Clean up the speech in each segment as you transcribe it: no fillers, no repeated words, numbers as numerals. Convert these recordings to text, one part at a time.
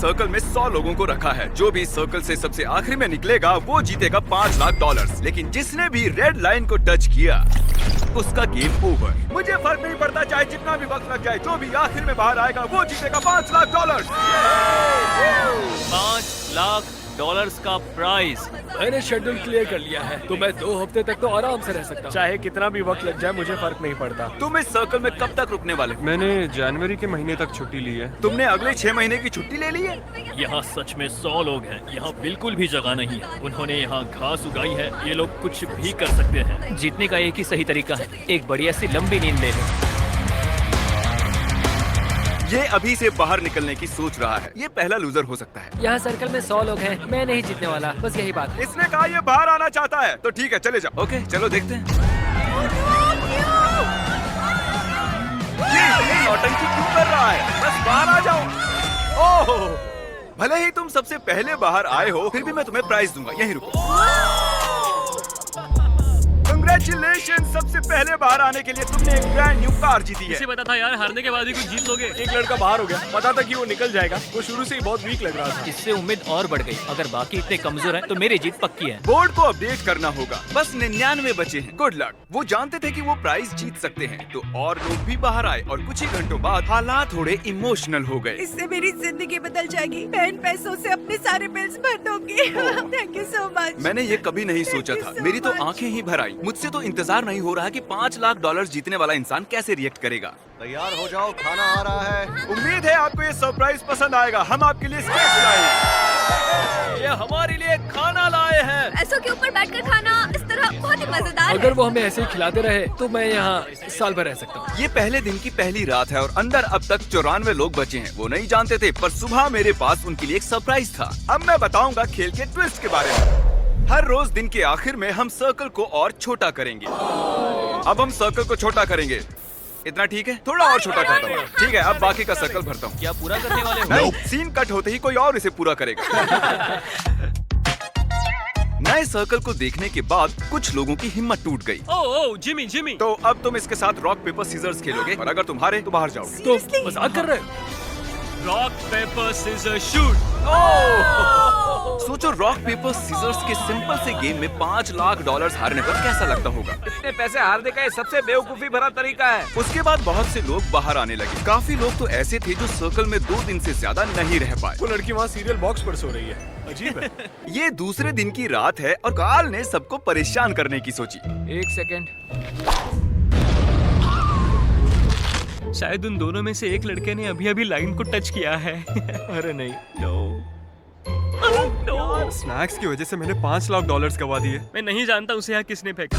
Circle में 100 लोगों को रखा है। जो भी सर्कल से सबसे आखिरी में निकलेगा वो जीतेगा $5 लाख। लेकिन जिसने भी रेड लाइन को टच किया उसका गेम ओवर। मुझे फर्क नहीं पड़ता चाहे जितना भी वक्त लग जाए, जो भी आखिर में बाहर आएगा वो जीतेगा $5 लाख। $5 लाख का प्राइज। मैंने शेड्यूल क्लियर कर लिया है, तो मैं 2 हफ्ते तक तो आराम से रह सकता हूँ। चाहे कितना भी वक्त लग जाए मुझे फर्क नहीं पड़ता। तुम इस सर्कल में कब तक रुकने वाले हो? मैंने जनवरी के महीने तक छुट्टी ली है। तुमने अगले 6 महीने की छुट्टी ले ली है? यहाँ सच में 100 लोग हैं। यहाँ बिल्कुल भी जगह नहीं है। उन्होंने यहाँ घास उगाई है। ये लोग कुछ भी कर सकते हैं। जीतने का एक ही सही तरीका है, एक बढ़िया सी लंबी नींद ले लो। ये अभी से बाहर निकलने की सोच रहा है। ये पहला लूजर हो सकता है। यहाँ सर्कल में 100 लोग हैं, मैं नहीं जीतने वाला, बस यही बात। इसने कहा ये बाहर आना चाहता है, तो ठीक है चले जाओ। ओके चलो देखते हैं। ये नौटंकी क्यों कर रहा है? बस बाहर आ जाओ। ओह, भले ही तुम सबसे पहले बाहर आए हो, फिर भी मैं तुम्हें प्राइज दूंगा। यहीं रुको। Congratulations! सबसे पहले बाहर आने के लिए तुमने एक ब्रांड न्यू कार जीती है। किसे पता था यार, हारने के बाद ही कुछ जीत लोगे। एक लड़का बाहर हो गया, पता था कि वो निकल जाएगा। वो शुरू से ही बहुत वीक लग रहा था। इससे उम्मीद और बढ़ गई। अगर बाकी इतने कमजोर हैं, तो मेरी जीत पक्की है। बोर्ड को अपडेट करना होगा। बस 99 बचे हैं। Good luck. वो जानते थे कि वो प्राइज जीत सकते हैं, तो और लोग भी बाहर आए और कुछ ही घंटों बाद हालात थोड़े इमोशनल हो गए। इससे मेरी जिंदगी बदल जाएगी। मैं इन पैसों से अपने सारे बिल्स भर दूंगी। Thank you so much. मैंने ये कभी नहीं सोचा था। मेरी तो आंखें ही भर आई। मुझसे तो इंतजार नहीं हो रहा कि $5 लाख जीतने वाला इंसान कैसे रिएक्ट करेगा। तैयार हो जाओ, खाना आ रहा है। उम्मीद है आपको ये सरप्राइज पसंद आएगा। हम आपके लिए स्पेस लाए हैं। ये हमारे लिए खाना लाए हैं। ऐसों के ऊपर बैठकर खाना इस तरह बहुत ही मजेदार है। अगर वो हमें ऐसे ही खिलाते रहे तो मैं यहाँ साल भर रह सकता हूँ। ये पहले दिन की पहली रात है और अंदर अब तक 94 लोग बचे हैं। वो नहीं जानते थे, पर सुबह मेरे पास उनके लिए एक सरप्राइज था। अब मैं बताऊंगा खेल के ट्विस्ट के बारे में। हर रोज दिन के आखिर में हम सर्कल को और छोटा करेंगे। अब हम सर्कल को छोटा करेंगे। इतना ठीक है? थोड़ा और छोटा करता हूँ। ठीक है, अब बाकी का सर्कल भरता हूँ। क्या पूरा करने वाले हो? नहीं, सीन कट होते ही कोई और इसे पूरा करेगा। नए सर्कल को देखने के बाद कुछ लोगों की हिम्मत टूट गई। ओह जिमी। तो अब तुम इसके साथ रॉक पेपर सीजर्स खेलोगे और अगर तुम हारे तो बाहर जाओगे। तो मजाक कर रहे हो? Rock paper scissor shoot. सोचो, रॉक पेपर सीजर्स के सिंपल से गेम में $5 लाख हारने पर कैसा लगता होगा। इतने पैसे हारने का ये सबसे बेवकूफी भरा तरीका है। उसके बाद बहुत से लोग बाहर आने लगे। काफी लोग तो ऐसे थे जो सर्कल में 2 दिन से ज्यादा नहीं रह पाए। वो लड़की वहाँ सीरियल बॉक्स पर सो रही है। अजीब है। ये दूसरे दिन की रात है और कार्ल ने सबको परेशान करने की सोची। 1 सेकेंड। शायद उन दोनों में से एक लड़के ने अभी लाइन को टच किया है। अरे नहीं। स्नैक्स की वजह से मैंने $5 लाख गवा दिए। मैं नहीं जानता उसे यहाँ किसने फेंका।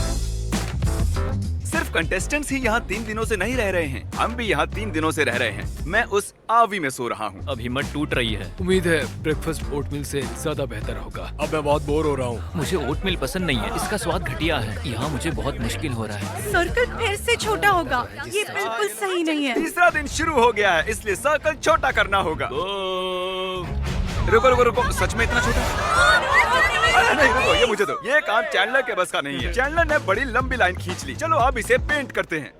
सिर्फ कंटेस्टेंट्स ही यहाँ 3 दिनों से नहीं रह रहे हैं, हम भी यहाँ 3 दिनों से रह रहे हैं। मैं उस आवी में सो रहा हूँ। अब हिम्मत टूट रही है। उम्मीद है ब्रेकफास्ट ओटमील से ज्यादा बेहतर होगा। अब मैं बहुत बोर हो रहा हूँ। मुझे ओटमील पसंद नहीं है, इसका स्वाद घटिया है। यहाँ मुझे बहुत मुश्किल हो रहा है। सर्कल फिर से छोटा होगा। ये बिल्कुल सही नहीं है। तीसरा दिन शुरू हो गया है, इसलिए सर्कल छोटा करना होगा। रुको, सच में इतना छोटा? अरे नहीं, रुको, ये मुझे दो। ये काम चैंडलर के बस का नहीं है। चैंडलर ने बड़ी लंबी लाइन खींच ली। चलो अब इसे पेंट करते हैं।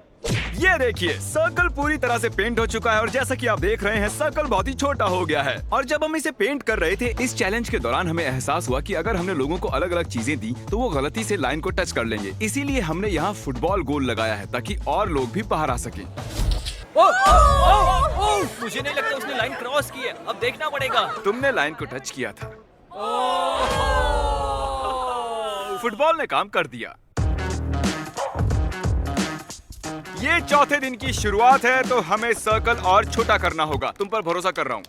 ये देखिए, सर्कल पूरी तरह से पेंट हो चुका है और जैसा कि आप देख रहे हैं, सर्कल बहुत ही छोटा हो गया है। और जब हम इसे पेंट कर रहे थे, इस चैलेंज के दौरान हमें एहसास हुआ कि अगर हमने लोगों को अलग अलग चीजें दी तो वो गलती से लाइन को टच कर लेंगे। इसीलिए हमने यहाँ फुटबॉल गोल लगाया है ताकि और लोग भी बाहर आ सके। मुझे नहीं लगता उसने लाइन क्रॉस की है। अब देखना पड़ेगा। तुमने लाइन को टच किया था। फुटबॉल ने काम कर दिया। ये चौथे दिन की शुरुआत है, तो हमें सर्कल और छोटा करना होगा। तुम पर भरोसा कर रहा हूँ।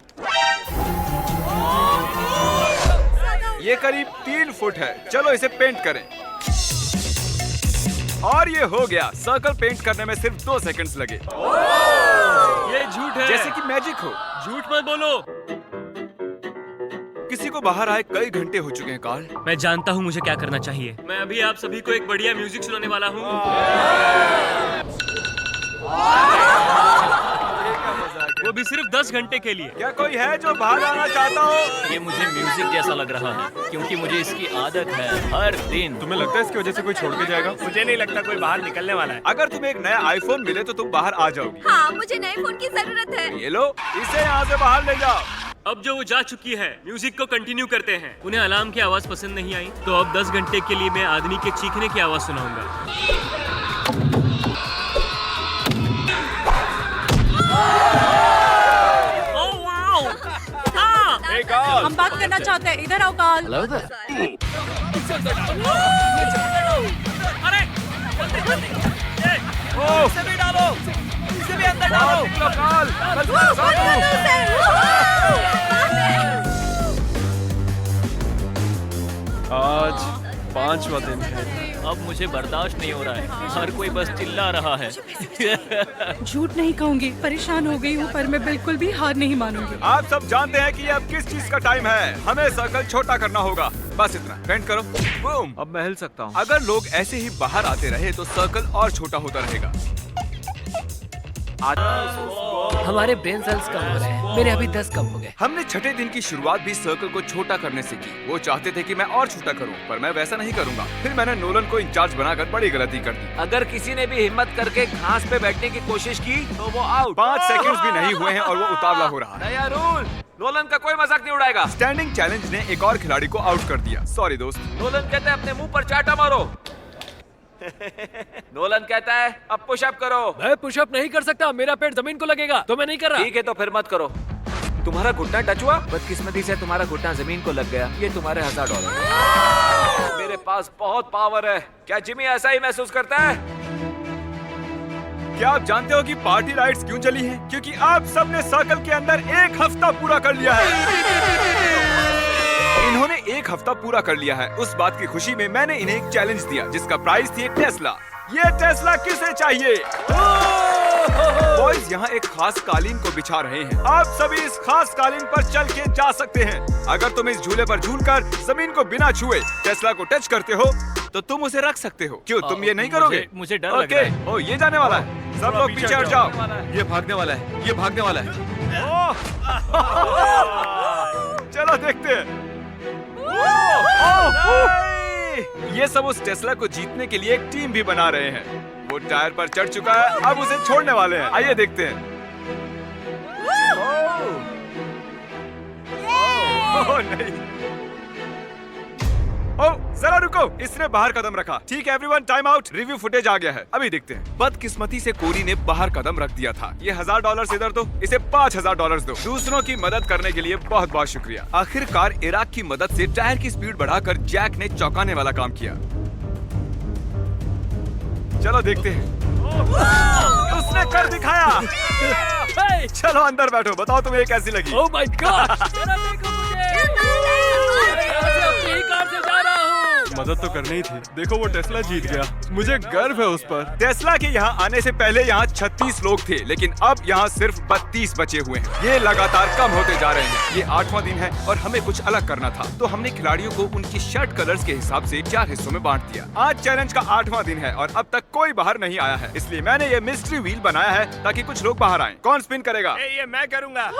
ये करीब 3 फुट है। चलो इसे पेंट करें। और ये हो गया। सर्कल पेंट करने में सिर्फ 2 सेकंड्स लगे। ये झूठ है। जैसे कि मैजिक हो। झूठ मत बोलो। किसी को बाहर आए कई घंटे हो चुके हैं कार्ल। मैं जानता हूँ मुझे क्या करना चाहिए। मैं अभी आप सभी को एक बढ़िया म्यूजिक सुनाने वाला हूँ। वो भी सिर्फ 10 घंटे के लिए। क्या कोई है जो बाहर आना चाहता हो? ये मुझे म्यूजिक जैसा लग रहा है, क्योंकि मुझे इसकी आदत है हर दिन। तुम्हें लगता है इसकी वजह से कोई छोड़ के जाएगा? मुझे नहीं लगता कोई बाहर निकलने वाला है। अगर तुम्हें एक नया आईफोन मिले तो तुम बाहर आ जाओगी। हाँ, मुझे नए फोन की जरूरत है। ये लो, इसे यहाँ से बाहर ले जाओ। अब जो वो जा चुकी है, म्यूजिक को कंटिन्यू करते हैं। उन्हें अलार्म की आवाज पसंद नहीं आई, तो अब 10 घंटे के लिए मैं आदमी के चीखने की आवाज सुनाऊंगा। हम बात करना चाहते हैं, इधर आओ काल। आज 5वां दिन है। अब मुझे बर्दाश्त नहीं हो रहा है, हर कोई बस चिल्ला रहा है। झूठ नहीं कहूंगी, परेशान हो गई हूँ, पर मैं बिल्कुल भी हार नहीं मानूंगी। आप सब जानते हैं कि ये अब किस चीज का टाइम है। हमें सर्कल छोटा करना होगा, बस इतना। पेंट करो, बूम। अब मैं हिल सकता हूँ। अगर लोग ऐसे ही बाहर आते रहे तो सर्कल और छोटा होता रहेगा। हमारे ब्रेन सेल्स कम हो रहे हैं। मेरे अभी 10 कम हो गए। हमने छठे दिन की शुरुआत भी सर्कल को छोटा करने से की। वो चाहते थे कि मैं और छोटा करूं, पर मैं वैसा नहीं करूंगा। फिर मैंने नोलन को इंचार्ज बनाकर बड़ी गलती कर दी। अगर किसी ने भी हिम्मत करके घास पे बैठने की कोशिश की तो वो आउट। 5 सेकंड्स भी नहीं हुए हैं और वो उतावला हो रहा है। नया रूल, नोलन का कोई मजाक नहीं उड़ाएगा। स्टैंडिंग चैलेंज ने एक और खिलाड़ी को आउट कर दिया। सॉरी दोस्त। नोलन कहता है अपने मुंह पर चाटा मारो। नोलन कहता है अब पुशअप करो। मैं पुशअप नहीं कर सकता, मेरा पेट जमीन को लगेगा, तो मैं नहीं कर रहा। ठीक है तो फिर मत करो। तुम्हारा घुटना टच हुआ? बदकिस्मती से तुम्हारा घुटना जमीन को लग गया। ये तुम्हारे $1000। मेरे पास बहुत पावर है। क्या जिमी ऐसा ही महसूस करता है? क्या आप जानते हो कि पार्टी राइड्स क्यों चली हैं? क्योंकि आप सबने सर्कल के अंदर 1 हफ्ता पूरा कर लिया है। इन्होंने 1 हफ्ता पूरा कर लिया है। उस बात की खुशी में मैंने इन्हें एक चैलेंज दिया, जिसका प्राइस थी एक टेस्ला। ये टेस्ला किसे चाहिए? बॉयज यहाँ एक खास कालीन को बिछा रहे हैं। आप सभी इस खास कालीन पर चल के जा सकते हैं। अगर तुम इस झूले पर झूलकर जमीन को बिना छुए टेस्ला को टच करते हो तो तुम उसे रख सकते हो। क्यों तुम ये नहीं करोगे? मुझे डर लग रहा है। ओ, ये जाने वाला है। सब लोग पीछे हट जाओ। ये भागने वाला है, ये भागने वाला है। चलो देखते हैं। ये सब उस टेस्ला को जीतने के लिए एक टीम भी बना रहे हैं। वो टायर पर चढ़ चुका है, अब उसे छोड़ने वाले हैं। आइए देखते हैं। ओह नहीं। ओह जरा रुको, इसने बाहर कदम रखा। ठीक है everyone, time out. Review footage आ गया है, अभी देखते हैं। बदकिस्मती से कोरी ने बाहर कदम रख दिया था। ये $1000 इधर दो, इसे $5000 दो। दूसरों की मदद करने के लिए बहुत बहुत शुक्रिया। आखिरकार इराक की मदद से टायर की स्पीड बढ़ाकर जैक ने चौंकाने वाला काम किया। चलो देखते हैं। उसने कर दिखाया। चलो अंदर बैठो, बताओ तुम्हें ये कैसी लगी? Oh my God! जरा देखो मुझे। अपनी ही कार से जा रहा हूँ। मदद तो करनी ही थी। देखो वो टेस्ला जीत गया, मुझे गर्व है उस पर। टेस्ला के यहाँ आने से पहले यहाँ 36 लोग थे, लेकिन अब यहाँ सिर्फ 32 बचे हुए हैं। ये लगातार कम होते जा रहे हैं। ये 8वां दिन है और हमें कुछ अलग करना था, तो हमने खिलाड़ियों को उनकी शर्ट कलर्स के हिसाब से 4 हिस्सों में बांट दिया। आज चैलेंज का 8वां दिन है और अब तक कोई बाहर नहीं आया है, इसलिए मैंने ये मिस्ट्री व्हील बनाया है ताकि कुछ लोग बाहर आएं। कौन स्पिन करेगा? ये मैं करूंगा।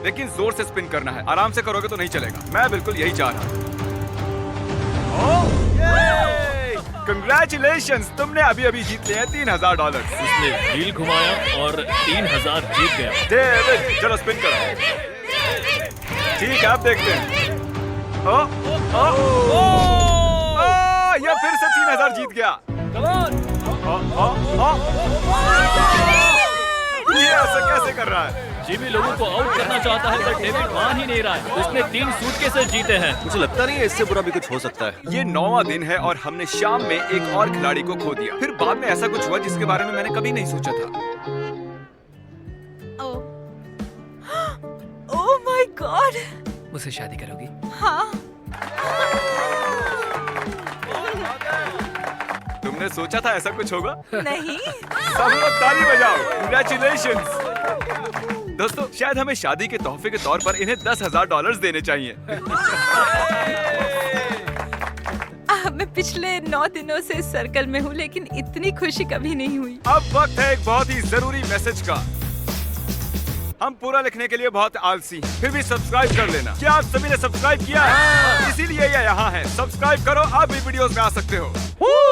लेकिन जोर से स्पिन करना है, आराम से करोगे तो नहीं चलेगा। मैं बिल्कुल यही चाह रहा। कंग्रेचुलेशंस, तुमने अभी अभी जीत लिया है $3000। उसने व्हील घुमाया और 3000 जीत गया। डेविड चलो स्पिन करो। ठीक है, अब देखते हैं। ये फिर से 3000 जीत गया। ये ऐसा कैसे कर रहा है? जिमी लोगों को आउट करना चाहता है, पर डेविड मान ही नहीं रहा है। उसने 3 सूटकेसेस जीते हैं। मुझे लगता नहीं है इससे बुरा भी कुछ हो सकता है। ये 9वां दिन है और हमने शाम में एक और खिलाड़ी को खो दिया। फिर बाद में ऐसा कुछ हुआ जिसके बारे में मैंने कभी नहीं सोचा था। Oh my God! मुझसे शादी करोगी? हाँ। तुमने सोचा था ऐसा कुछ होगा? नहीं। सब लोग ताली बजाओ। Congratulations! दोस्तों, शायद हमें शादी के तोहफे के तौर पर इन्हें $10,000 देने चाहिए। मैं पिछले 9 दिनों से इस सर्कल में हूँ, लेकिन इतनी खुशी कभी नहीं हुई। अब वक्त है एक बहुत ही जरूरी मैसेज का। हम पूरा लिखने के लिए बहुत आलसी हैं। फिर भी सब्सक्राइब कर लेना। क्या आप सभी ने सब्सक्राइब किया है? इसीलिए ये यहाँ है। सब्सक्राइब करो, आप भी वीडियोस में आ सकते हो।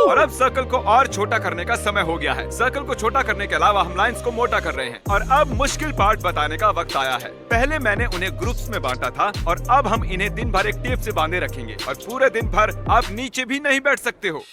और अब सर्कल को और छोटा करने का समय हो गया है। सर्कल को छोटा करने के अलावा हम लाइंस को मोटा कर रहे हैं। और अब मुश्किल पार्ट बताने का वक्त आया है। पहले मैंने उन्हें ग्रुप्स में बांटा था और अब हम इन्हें दिन भर एक टेप से बांधे रखेंगे और पूरे दिन भर आप नीचे भी नहीं बैठ सकते हो।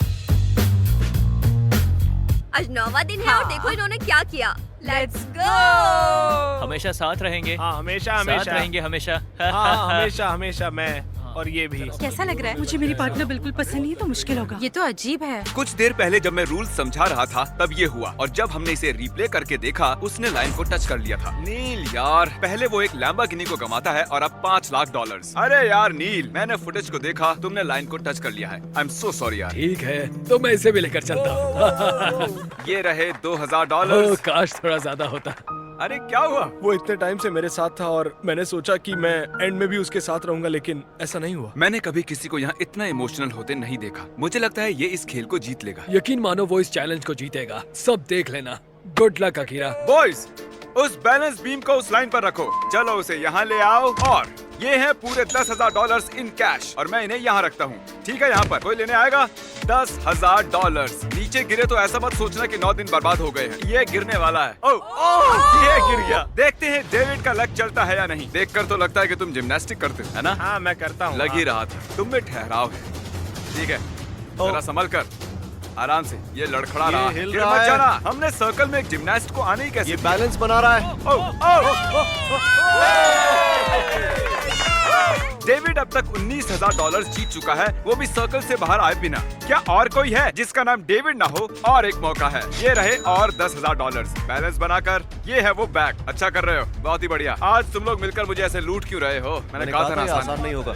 आज 9वां दिन है और देखो इन्होंने क्या किया। Let's go. हमेशा साथ रहेंगे। हाँ हमेशा साथ हमेशा रहेंगे हमेशा। हाँ हमेशा हमेशा मैं और ये भी। कैसा लग रहा है? मुझे मेरी पार्टनर बिल्कुल पसंद नहीं है तो मुश्किल होगा। ये तो अजीब है। कुछ देर पहले जब मैं रूल्स समझा रहा था तब ये हुआ और जब हमने इसे रिप्ले करके देखा उसने लाइन को टच कर लिया था। नील यार, पहले वो एक लैम्बोर्गिनी को गंवाता है और अब $5 लाख। अरे यार नील, मैंने फुटेज को देखा, तुमने लाइन को टच कर लिया है। आई एम सो सॉरी यार। ठीक है तो मैं इसे भी लेकर चलता हूँ। ये रहे $2000। काश थोड़ा ज्यादा होता। अरे क्या हुआ? वो इतने टाइम से मेरे साथ था और मैंने सोचा कि मैं एंड में भी उसके साथ रहूंगा, लेकिन ऐसा नहीं हुआ। मैंने कभी किसी को यहाँ इतना इमोशनल होते नहीं देखा। मुझे लगता है ये इस खेल को जीत लेगा। यकीन मानो वो इस चैलेंज को जीतेगा। सब देख लेना। Good luck Akira. बॉयज, उस बैलेंस बीम को उस लाइन पर रखो। चलो उसे यहाँ ले आओ और ये है पूरे $10,000 इन कैश और मैं इन्हें यहाँ रखता हूँ। ठीक है, यहाँ पर कोई लेने आएगा? $10,000। नीचे गिरे तो ऐसा मत सोचना कि 9 दिन बर्बाद हो गए हैं। ये गिरने वाला है। ओह, ये गिर गया। देखते हैं डेविड का लक चलता है या नहीं। देखकर तो लगता है कि तुम जिम्नास्टिक करते हो, है ना? हाँ मैं करता हूँ। लग ही रहा था। तुम में ठहराव है। ठीक है, जरा संभल कर, आराम से। ये लड़खड़ा रहा है। हिल गिर रहा मत है। जाना। हमने सर्कल में एक जिम्नास्ट को आने ही कैसे ये दिया? बैलेंस बना रहा है। डेविड अब तक $19,000 जीत चुका है, वो भी सर्कल से बाहर आए बिना। क्या और कोई है जिसका नाम डेविड ना हो? और एक मौका है। ये रहे और $10,000 बैलेंस बनाकर। ये है वो बैग। अच्छा कर रहे हो, बहुत ही बढ़िया। आज तुम लोग मिलकर मुझे ऐसे लूट क्यों रहे हो? मैंने कहा था ना ये आसान आसान नहीं होगा।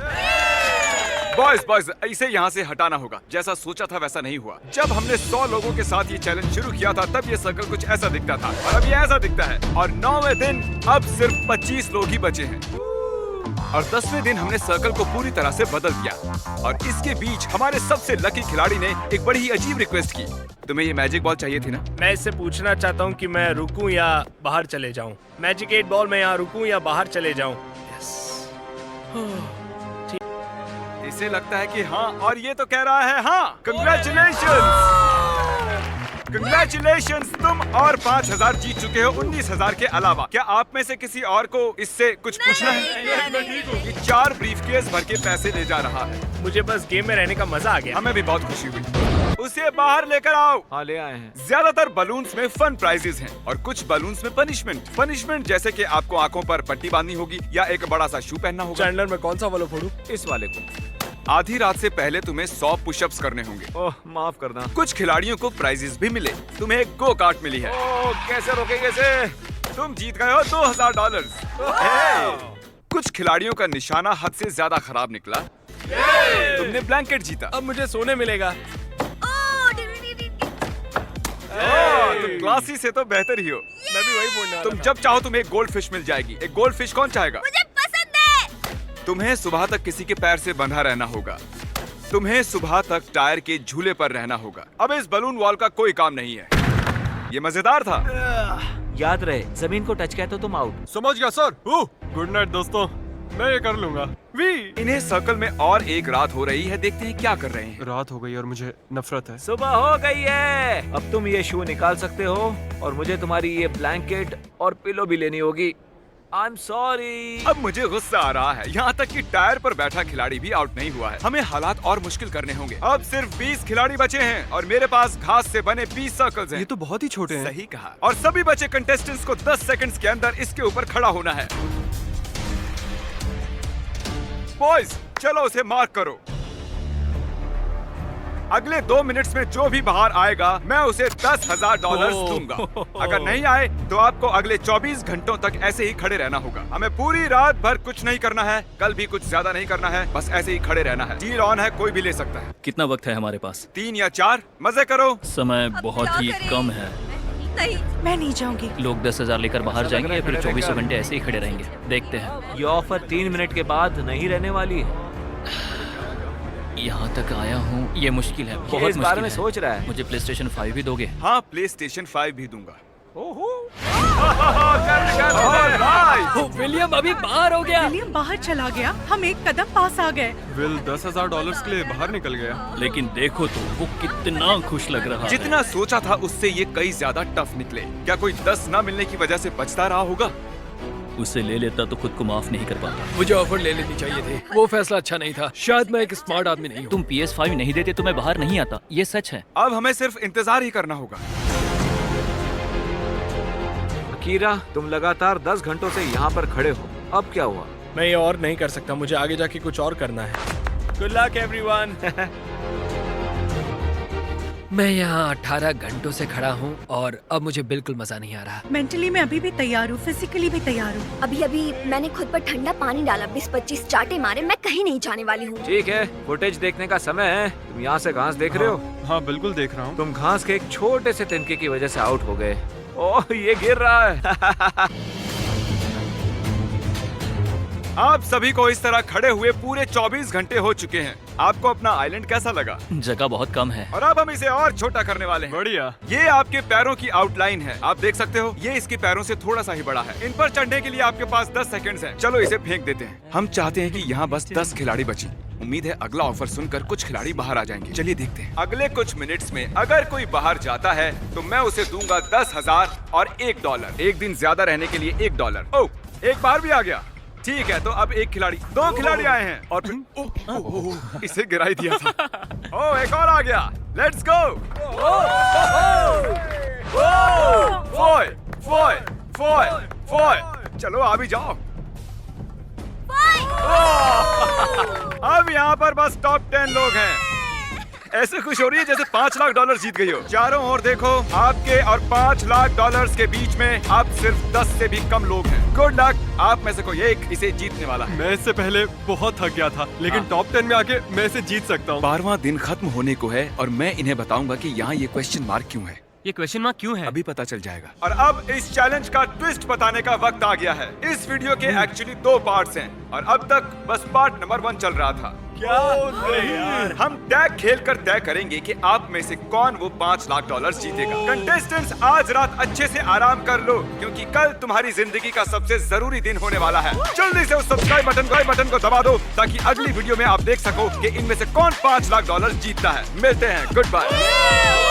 बॉयज, इसे यहाँ से हटाना होगा। जैसा सोचा था वैसा नहीं हुआ। जब हमने 100 लोगों के साथ ये चैलेंज शुरू किया था तब ये सर्कल कुछ ऐसा दिखता था और अब ये ऐसा दिखता है। और 9वें दिन अब सिर्फ 25 लोग ही बचे हैं और 10वें दिन हमने सर्कल को पूरी तरह से बदल दिया। और इसके बीच हमारे सबसे लकी खिलाड़ी ने एक बड़ी ही अजीब रिक्वेस्ट की। तुम्हें ये मैजिक बॉल चाहिए थी ना? मैं इससे पूछना चाहता हूँ कि मैं रुकूं या बाहर चले जाऊँ। मैजिक 8 बॉल, मैं यहाँ रुकूं या बाहर चले जाऊँ? इसे लगता है कि हाँ और ये तो कह रहा है हाँ। कंग्रेचुलेशंस, तुम और 5,000 जीत चुके हो 19,000 के अलावा। क्या आप में से किसी और को इससे कुछ पूछना है? ये 4 ब्रीफकेस भर के पैसे ले जा रहा है। मुझे बस गेम में रहने का मजा आ गया। हमें भी बहुत खुशी हुई। उसे बाहर लेकर आओ। हाँ ले आए हैं। ज्यादातर बलून्स में फन प्राइजेस हैं और कुछ बलून्स में पनिशमेंट जैसे कि आपको आंखों पर पट्टी बांधनी होगी या एक बड़ा सा शू पहनना होगा। चैंडलर में कौन सा वाला फोड़ूं? इस वाले को। आधी रात से पहले तुम्हें 100 पुशअप्स करने होंगे। ओह माफ करना। कुछ खिलाड़ियों को प्राइजेस भी मिले। तुम्हें एक गो कार्ट मिली है। ओह कैसे रोकेंगे इसे? तुम जीत गए हो $2,000। कुछ खिलाड़ियों का निशाना हद से ज्यादा खराब निकला। तुमने ब्लैंकेट जीता। अब मुझे सोने मिलेगा। तुम क्लासी से तो बेहतर ही हो। मैं भी वही बोलने वाला तुम था। जब चाहो तुम्हें एक गोल्ड फिश मिल जाएगी। एक गोल्ड फिश कौन चाहेगा? मुझे पसंद है। तुम्हें सुबह तक किसी के पैर से बंधा रहना होगा। तुम्हें सुबह तक टायर के झूले पर रहना होगा। अब इस बलून वॉल का कोई काम नहीं है। ये मजेदार था। याद रहे, जमीन को टच किया तो तुम आउट। समझ गया सर। गुड नाइट दोस्तों, मैं ये कर लूंगा। इन्हें सर्कल में और एक रात हो रही है। देखते हैं क्या कर रहे हैं। रात हो गई और मुझे नफरत है। सुबह हो गई है। अब तुम ये शू निकाल सकते हो और मुझे तुम्हारी ये ब्लैंकेट और पिलो भी लेनी होगी। I am sorry. अब मुझे गुस्सा आ रहा है। यहाँ तक कि टायर पर बैठा खिलाड़ी भी आउट नहीं हुआ है। हमें हालात और मुश्किल करने होंगे। अब सिर्फ 20 खिलाड़ी बचे हैं और मेरे पास घास से बने 20 सर्कल्स हैं। ये तो बहुत ही छोटे हैं। सही कहा। और सभी बचे कंटेस्टेंट्स को 10 सेकंड्स के अंदर इसके ऊपर खड़ा होना है। बॉयज, चलो उसे मार्क करो। अगले 2 मिनट्स में जो भी बाहर आएगा मैं उसे $10,000 दूंगा। अगर नहीं आए तो आपको अगले 24 घंटों तक ऐसे ही खड़े रहना होगा। हमें पूरी रात भर कुछ नहीं करना है। कल भी कुछ ज्यादा नहीं करना है। बस ऐसे ही खड़े रहना है। डील ऑन है, कोई भी ले सकता है। कितना वक्त है हमारे पास? 3 या 4। मजे करो। समय अब बहुत क्या ही करें? कम है। नहीं, मैं नहीं जाऊंगी। लोग 10,000 लेकर बाहर जाएंगे या फिर 24 घंटे ऐसे ही खड़े रहेंगे। देखते हैं। ये ऑफर 3 मिनट के बाद नहीं रहने वाली है। यहाँ तक आया हूँ, ये मुश्किल है, ये बहुत इस बारे मुश्किल में है। सोच रहा है। मुझे PlayStation 5 भी दोगे? हाँ, PlayStation 5 भी दूंगा। विलियम अभी बाहर हो गया। विलियम बाहर चला गया, हम एक कदम पास आ गए। विल $10,000 के लिए बाहर निकल गया। लेकिन देखो तो वो कितना खुश लग रहा है। जितना सोचा था उससे ये कई ज्यादा टफ निकले। क्या कोई 10 ना मिलने की वजह से बचता रहा होगा? उसे ले लेता तो खुद को माफ नहीं कर पाता। मुझे ऑफर ले लेनी चाहिए थी, वो फैसला अच्छा नहीं था। शायद मैं एक स्मार्ट आदमी नहीं हूँ। तुम PS5 नहीं देते तो मैं बाहर नहीं आता, ये सच है। अब हमें सिर्फ इंतजार ही करना होगा। कीरा, तुम लगातार 10 घंटों से यहाँ पर खड़े हो, अब क्या हुआ? मैं ये और नहीं कर सकता, मुझे आगे जाके कुछ और करना है। Good luck everyone. मैं यहाँ 18 घंटों से खड़ा हूँ और अब मुझे बिल्कुल मजा नहीं आ रहा। मेंटली मैं अभी भी तैयार हूँ, फिजिकली भी तैयार हूँ। अभी अभी मैंने खुद पर ठंडा पानी डाला, 20-25 चाटे मारे, मैं कहीं नहीं जाने वाली हूँ। ठीक है, फुटेज देखने का समय है। तुम यहाँ से घास देख रहे हो? हाँ बिल्कुल देख रहा हूँ। तुम घास के एक छोटे से तिनके की वजह से आउट हो गए। ओह, ये गिर रहा है। आप सभी को इस तरह खड़े हुए पूरे 24 घंटे हो चुके हैं। आपको अपना आइलैंड कैसा लगा? जगह बहुत कम है। और अब हम इसे और छोटा करने वाले हैं। बढ़िया। ये आपके पैरों की आउटलाइन है, आप देख सकते हो। ये इसके पैरों से थोड़ा सा ही बड़ा है। इन पर चढ़ने के लिए आपके पास 10 सेकंड्स हैं। चलो इसे फेंक देते हैं। हम चाहते हैं कि यहाँ बस 10 खिलाड़ी बची। उम्मीद है अगला ऑफर सुनकर कुछ खिलाड़ी बाहर आ जाएंगे। चलिए देखते हैं। अगले कुछ मिनट्स में अगर कोई बाहर जाता है तो मैं उसे दूंगा 10,000 और $1। एक दिन ज्यादा रहने के लिए $1। ओह, एक बार भी आ गया। ठीक है, तो अब एक खिलाड़ी, 2 खिलाड़ी आए हैं और फिर इसे गिरा ही दिया था। ओह, एक और आ गया। Let's go. फोय। चलो आ भी जाओ। अब यहाँ पर बस टॉप 10 लोग हैं। ऐसे खुश हो रही है जैसे $5 लाख जीत गई हो। चारों ओर देखो, आपके और $5 लाख के बीच में अब सिर्फ 10 से भी कम लोग हैं। गुड लक, आप में से कोई एक इसे जीतने वाला है। मैं इससे पहले बहुत थक गया था, लेकिन टॉप 10 में आके मैं इसे जीत सकता हूँ। 12वां दिन खत्म होने को है और मैं इन्हें बताऊंगा कि यहाँ ये क्वेश्चन मार्क क्यों है। ये क्वेश्चन मार्क क्यों है? अभी पता चल जाएगा। और अब इस चैलेंज का ट्विस्ट बताने का वक्त आ गया है। इस वीडियो के एक्चुअली 2 पार्ट्स हैं और अब तक बस पार्ट नंबर 1 चल रहा था। क्या यार? हम टैग खेलकर तय करेंगे कि आप में से कौन वो $5 लाख जीतेगा। कंटेस्टेंट्स, आज रात अच्छे से आराम कर लो क्योंकि कल तुम्हारी जिंदगी का सबसे जरूरी दिन होने वाला है। जल्दी से उस सब्सक्राइब बटन को दबा दो ताकि अगली वीडियो में आप देख सको कि इनमें से कौन $5 लाख जीतता है। मिलते हैं, गुड बाय।